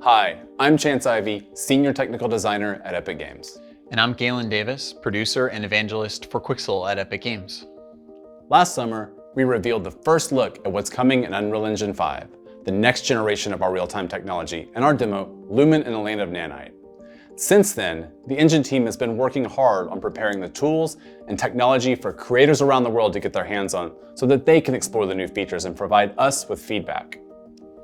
Hi, I'm Chance Ivy, Senior Technical Designer at Epic Games. And I'm Galen Davis, producer and evangelist for Quixel at Epic Games. Last summer, we revealed the first look at what's coming in Unreal Engine 5, the next generation of our real-time technology, in our demo, Lumen and the Land of Nanite. Since then, the engine team has been working hard on preparing the tools and technology for creators around the world to get their hands on so that they can explore the new features and provide us with feedback.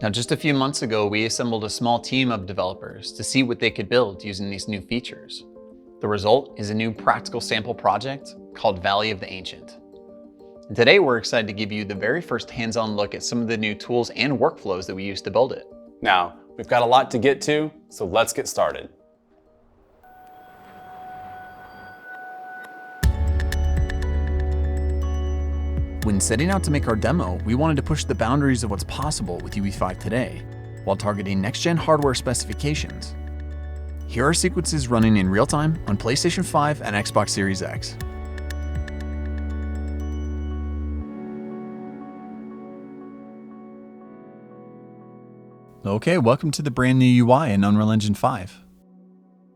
Now, just a few months ago, we assembled a small team of developers to see what they could build using these new features. The result is a new practical sample project called Valley of the Ancient. And today, we're excited to give you the very first hands-on look at some of the new tools and workflows that we use to build it. Now, we've got a lot to get to, so let's get started. When setting out to make our demo, we wanted to push the boundaries of what's possible with UE5 today, while targeting next-gen hardware specifications. Here are sequences running in real time on PlayStation 5 and Xbox Series X. Okay, welcome to the brand new UI in Unreal Engine 5.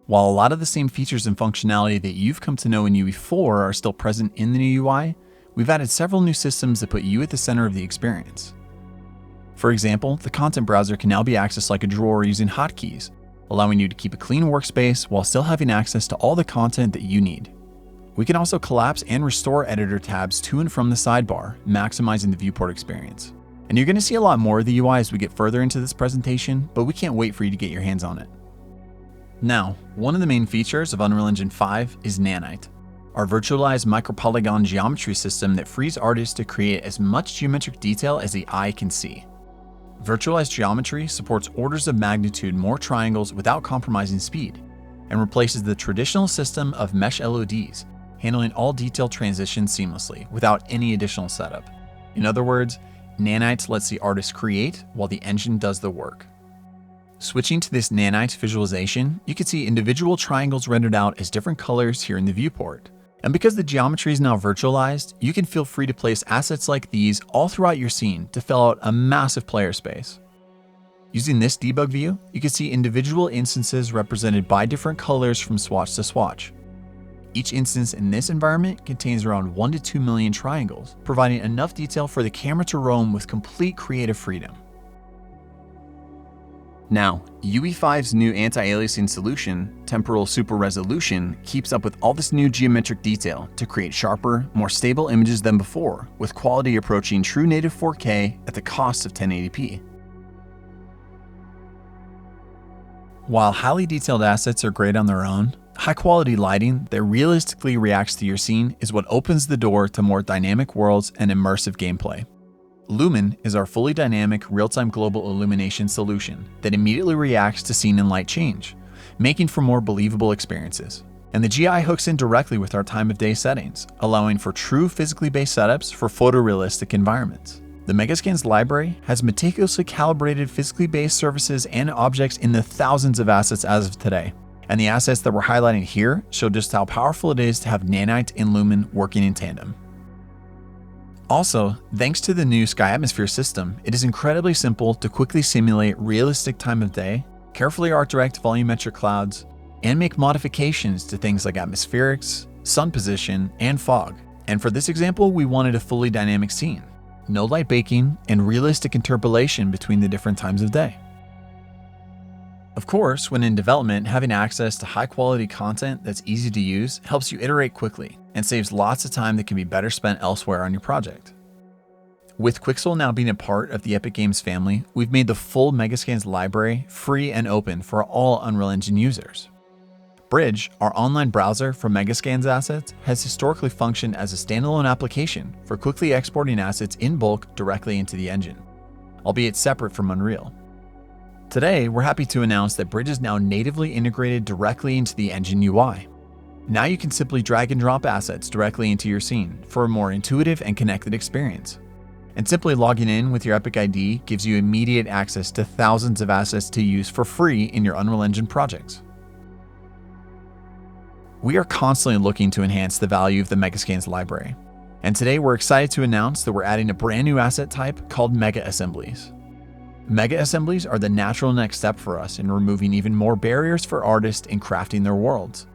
While a lot of the same features and functionality that you've come to know in UE4 are still present in the new UI, we've added several new systems that put you at the center of the experience. For example, the content browser can now be accessed like a drawer using hotkeys, allowing you to keep a clean workspace while still having access to all the content that you need. We can also collapse and restore editor tabs to and from the sidebar, maximizing the viewport experience. And you're going to see a lot more of the UI as we get further into this presentation, but we can't wait for you to get your hands on it. Now, one of the main features of Unreal Engine 5 is Nanite, our virtualized micropolygon geometry system that frees artists to create as much geometric detail as the eye can see. Virtualized geometry supports orders of magnitude more triangles without compromising speed, and replaces the traditional system of mesh LODs, handling all detail transitions seamlessly without any additional setup. In other words, Nanite lets the artist create while the engine does the work. Switching to this Nanite visualization, you can see individual triangles rendered out as different colors here in the viewport. And because the geometry is now virtualized, you can feel free to place assets like these all throughout your scene to fill out a massive player space. Using this debug view, you can see individual instances represented by different colors from swatch to swatch. Each instance in this environment contains around 1 to 2 million triangles, providing enough detail for the camera to roam with complete creative freedom. Now, UE5's new anti-aliasing solution, Temporal Super Resolution, keeps up with all this new geometric detail to create sharper, more stable images than before, with quality approaching true native 4K at the cost of 1080p. While highly detailed assets are great on their own, high-quality lighting that realistically reacts to your scene is what opens the door to more dynamic worlds and immersive gameplay. Lumen is our fully dynamic, real-time global illumination solution that immediately reacts to scene and light change, making for more believable experiences. And the GI hooks in directly with our time of day settings, allowing for true physically based setups for photorealistic environments. The Megascans library has meticulously calibrated physically based surfaces and objects in the thousands of assets as of today. And the assets that we're highlighting here show just how powerful it is to have Nanite and Lumen working in tandem. Also, thanks to the new Sky Atmosphere system, it is incredibly simple to quickly simulate realistic time of day, carefully art direct volumetric clouds, and make modifications to things like atmospherics, sun position, and fog. And for this example, we wanted a fully dynamic scene, no light baking, and realistic interpolation between the different times of day. Of course, when in development, having access to high-quality content that's easy to use helps you iterate quickly and saves lots of time that can be better spent elsewhere on your project. With Quixel now being a part of the Epic Games family, we've made the full Megascans library free and open for all Unreal Engine users. Bridge, our online browser for Megascans assets, has historically functioned as a standalone application for quickly exporting assets in bulk directly into the engine, albeit separate from Unreal. Today, we're happy to announce that Bridge is now natively integrated directly into the engine UI. Now you can simply drag and drop assets directly into your scene for a more intuitive and connected experience. And simply logging in with your Epic ID gives you immediate access to thousands of assets to use for free in your Unreal Engine projects. We are constantly looking to enhance the value of the Megascans library. And today we're excited to announce that we're adding a brand new asset type called Mega Assemblies. Mega assemblies are the natural next step for us in removing even more barriers for artists in crafting their worlds.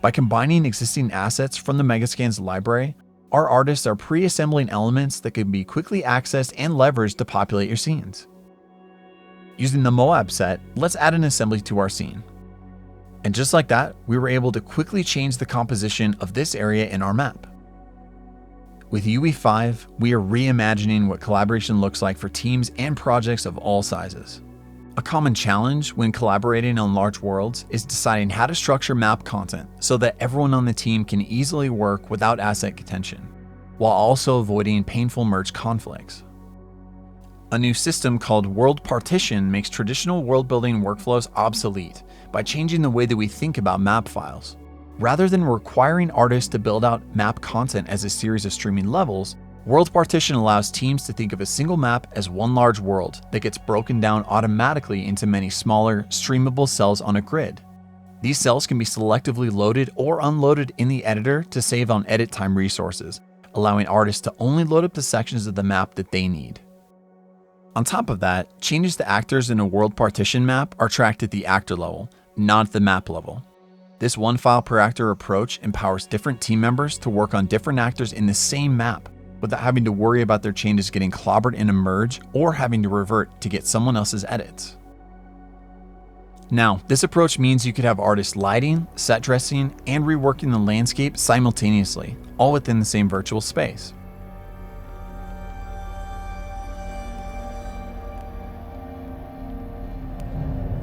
By combining existing assets from the Megascans library, our artists are pre-assembling elements that can be quickly accessed and leveraged to populate your scenes. Using the Moab set, let's add an assembly to our scene. And just like that, we were able to quickly change the composition of this area in our map. With UE5, we are reimagining what collaboration looks like for teams and projects of all sizes. A common challenge when collaborating on large worlds is deciding how to structure map content so that everyone on the team can easily work without asset contention, while also avoiding painful merge conflicts. A new system called World Partition makes traditional world-building workflows obsolete by changing the way that we think about map files. Rather than requiring artists to build out map content as a series of streaming levels, World Partition allows teams to think of a single map as one large world that gets broken down automatically into many smaller, streamable cells on a grid. These cells can be selectively loaded or unloaded in the editor to save on edit time resources, allowing artists to only load up the sections of the map that they need. On top of that, changes to actors in a World Partition map are tracked at the actor level, not at the map level. This one file per actor approach empowers different team members to work on different actors in the same map without having to worry about their changes getting clobbered in a merge or having to revert to get someone else's edits. Now, this approach means you could have artists lighting, set dressing, and reworking the landscape simultaneously, all within the same virtual space.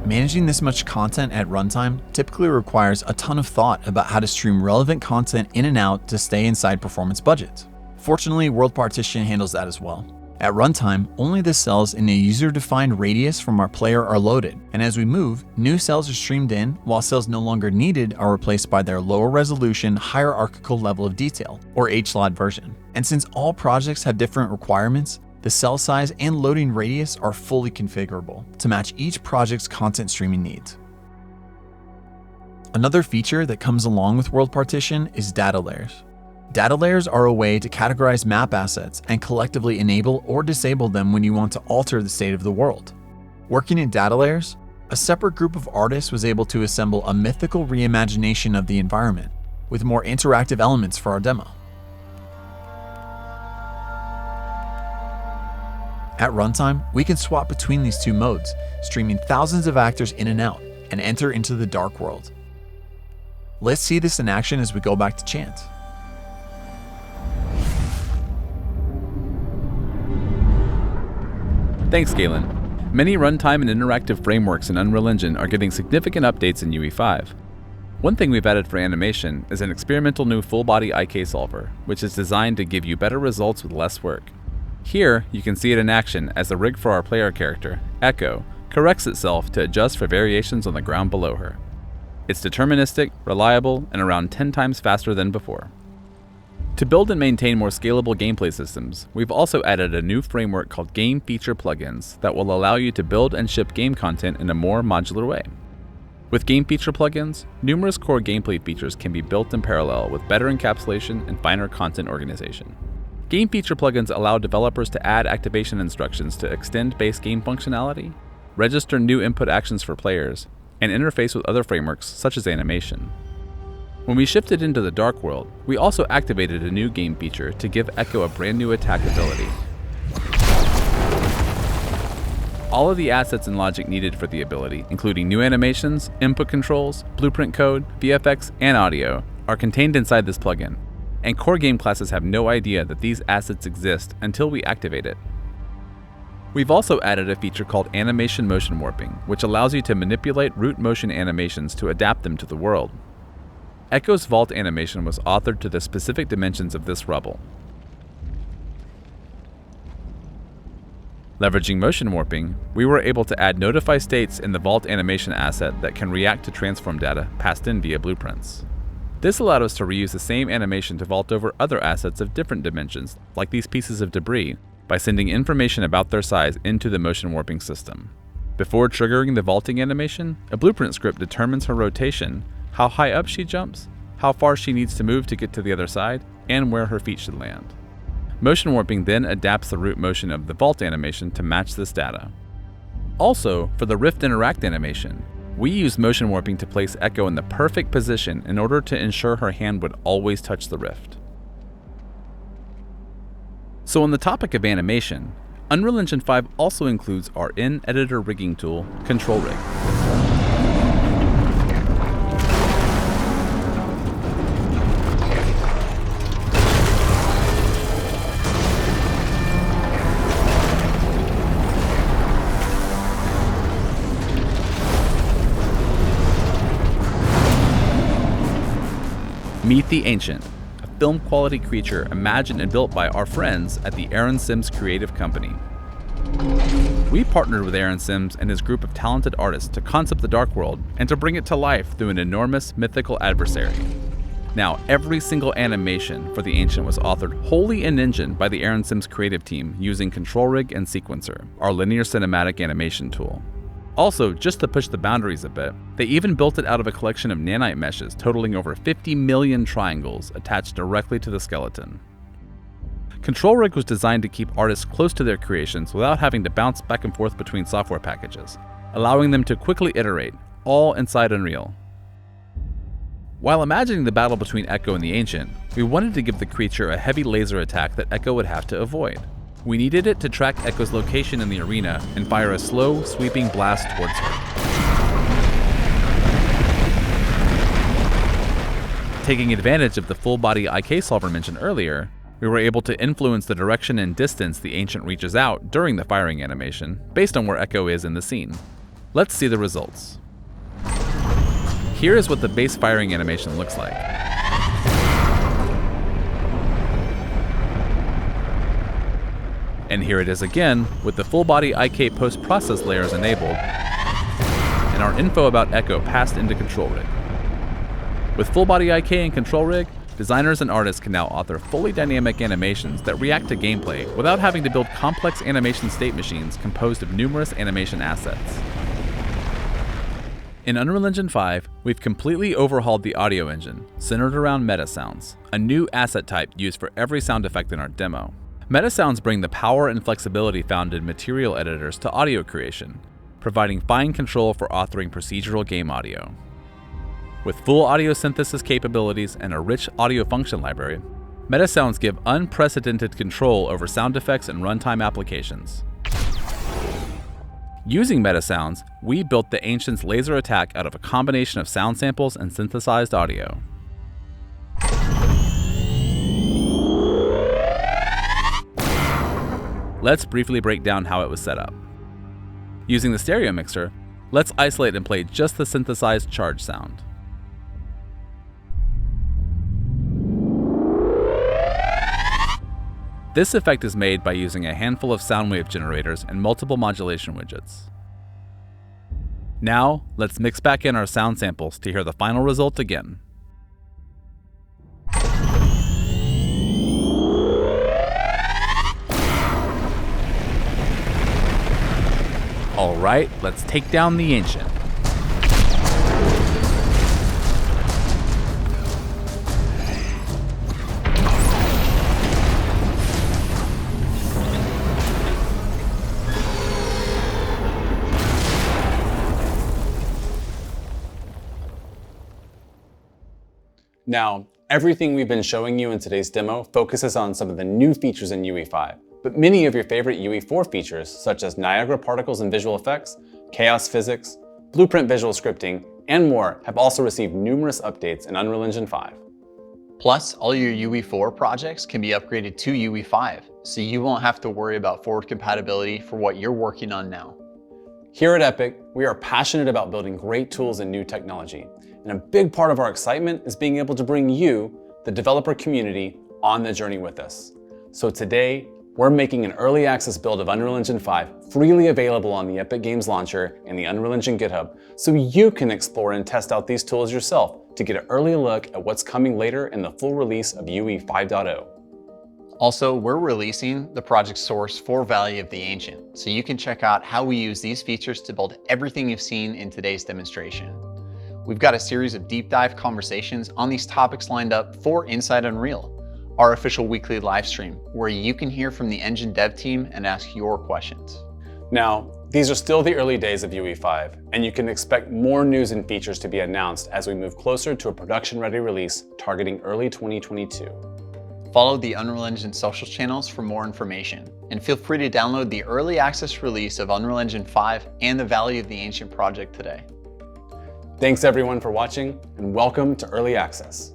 Managing this much content at runtime typically requires a ton of thought about how to stream relevant content in and out to stay inside performance budgets. Fortunately, World Partition handles that as well. At runtime, only the cells in a user-defined radius from our player are loaded, and as we move, new cells are streamed in, while cells no longer needed are replaced by their lower resolution, hierarchical level of detail, or HLOD version. And since all projects have different requirements, the cell size and loading radius are fully configurable to match each project's content streaming needs. Another feature that comes along with World Partition is data layers. Data layers are a way to categorize map assets and collectively enable or disable them when you want to alter the state of the world. Working in data layers, a separate group of artists was able to assemble a mythical reimagination of the environment with more interactive elements for our demo. At runtime, we can swap between these two modes, streaming thousands of actors in and out, and enter into the dark world. Let's see this in action as we go back to Chance. Thanks, Galen. Many runtime and interactive frameworks in Unreal Engine are getting significant updates in UE5. One thing we've added for animation is an experimental new full-body IK solver, which is designed to give you better results with less work. Here, you can see it in action as the rig for our player character, Echo, corrects itself to adjust for variations on the ground below her. It's deterministic, reliable, and around 10 times faster than before. To build and maintain more scalable gameplay systems, we've also added a new framework called Game Feature Plugins that will allow you to build and ship game content in a more modular way. With Game Feature Plugins, numerous core gameplay features can be built in parallel with better encapsulation and finer content organization. Game Feature Plugins allow developers to add activation instructions to extend base game functionality, register new input actions for players, and interface with other frameworks such as animation. When we shifted into the Dark World, we also activated a new game feature to give Echo a brand new attack ability. All of the assets and logic needed for the ability, including new animations, input controls, blueprint code, VFX, and audio, are contained inside this plugin, and core game classes have no idea that these assets exist until we activate it. We've also added a feature called Animation Motion Warping, which allows you to manipulate root motion animations to adapt them to the world. Echo's vault animation was authored to the specific dimensions of this rubble. Leveraging motion warping, we were able to add notify states in the vault animation asset that can react to transform data passed in via blueprints. This allowed us to reuse the same animation to vault over other assets of different dimensions, like these pieces of debris, by sending information about their size into the motion warping system. Before triggering the vaulting animation, a blueprint script determines her rotation, how high up she jumps, how far she needs to move to get to the other side, and where her feet should land. Motion warping then adapts the root motion of the vault animation to match this data. Also, for the Rift Interact animation, we used motion warping to place Echo in the perfect position in order to ensure her hand would always touch the Rift. So on the topic of animation, Unreal Engine 5 also includes our in-editor rigging tool, Control Rig. Meet the Ancient, a film-quality creature imagined and built by our friends at the Aaron Sims Creative Company. We partnered with Aaron Sims and his group of talented artists to concept the Dark World and to bring it to life through an enormous mythical adversary. Now, every single animation for the Ancient was authored wholly in Engine by the Aaron Sims creative team using Control Rig and Sequencer, our linear cinematic animation tool. Also, just to push the boundaries a bit, they even built it out of a collection of nanite meshes totaling over 50 million triangles attached directly to the skeleton. Control Rig was designed to keep artists close to their creations without having to bounce back and forth between software packages, allowing them to quickly iterate, all inside Unreal. While imagining the battle between Echo and the Ancient, we wanted to give the creature a heavy laser attack that Echo would have to avoid. We needed it to track Echo's location in the arena and fire a slow, sweeping blast towards her. Taking advantage of the full-body IK solver mentioned earlier, we were able to influence the direction and distance the Ancient reaches out during the firing animation, based on where Echo is in the scene. Let's see the results. Here is what the base firing animation looks like. And here it is again, with the full-body IK post-process layers enabled, and our info about Echo passed into Control Rig. With full-body IK and Control Rig, designers and artists can now author fully dynamic animations that react to gameplay without having to build complex animation state machines composed of numerous animation assets. In Unreal Engine 5, we've completely overhauled the audio engine, centered around meta sounds, a new asset type used for every sound effect in our demo. Meta sounds bring the power and flexibility found in material editors to audio creation, providing fine control for authoring procedural game audio. With full audio synthesis capabilities and a rich audio function library, meta sounds give unprecedented control over sound effects and runtime applications. Using meta sounds, we built the Ancient's laser attack out of a combination of sound samples and synthesized audio. Let's briefly break down how it was set up. Using the stereo mixer, let's isolate and play just the synthesized charge sound. This effect is made by using a handful of sound wave generators and multiple modulation widgets. Now, let's mix back in our sound samples to hear the final result again. Alright, let's take down the Ancient. Now, everything we've been showing you in today's demo focuses on some of the new features in UE5. But many of your favorite UE4 features, such as Niagara particles and visual effects, chaos physics, blueprint visual scripting, and more, have also received numerous updates in Unreal Engine 5. Plus, all your UE4 projects can be upgraded to UE5, so you won't have to worry about forward compatibility for what you're working on now. Here at Epic, we are passionate about building great tools and new technology, and a big part of our excitement is being able to bring you, the developer community, on the journey with us. So today, we're making an early access build of Unreal Engine 5 freely available on the Epic Games Launcher and the Unreal Engine GitHub, so you can explore and test out these tools yourself to get an early look at what's coming later in the full release of UE 5.0. Also, we're releasing the project source for Valley of the Ancient, so you can check out how we use these features to build everything you've seen in today's demonstration. We've got a series of deep dive conversations on these topics lined up for Inside Unreal, our official weekly live stream, where you can hear from the engine dev team and ask your questions. Now, These are still the early days of UE5, and you can expect more news and features to be announced as we move closer to a production-ready release targeting early 2022. Follow the Unreal Engine social channels for more information, and feel free to download the early access release of Unreal Engine 5 and the Valley of the Ancient project today. Thanks everyone for watching, and welcome to Early Access.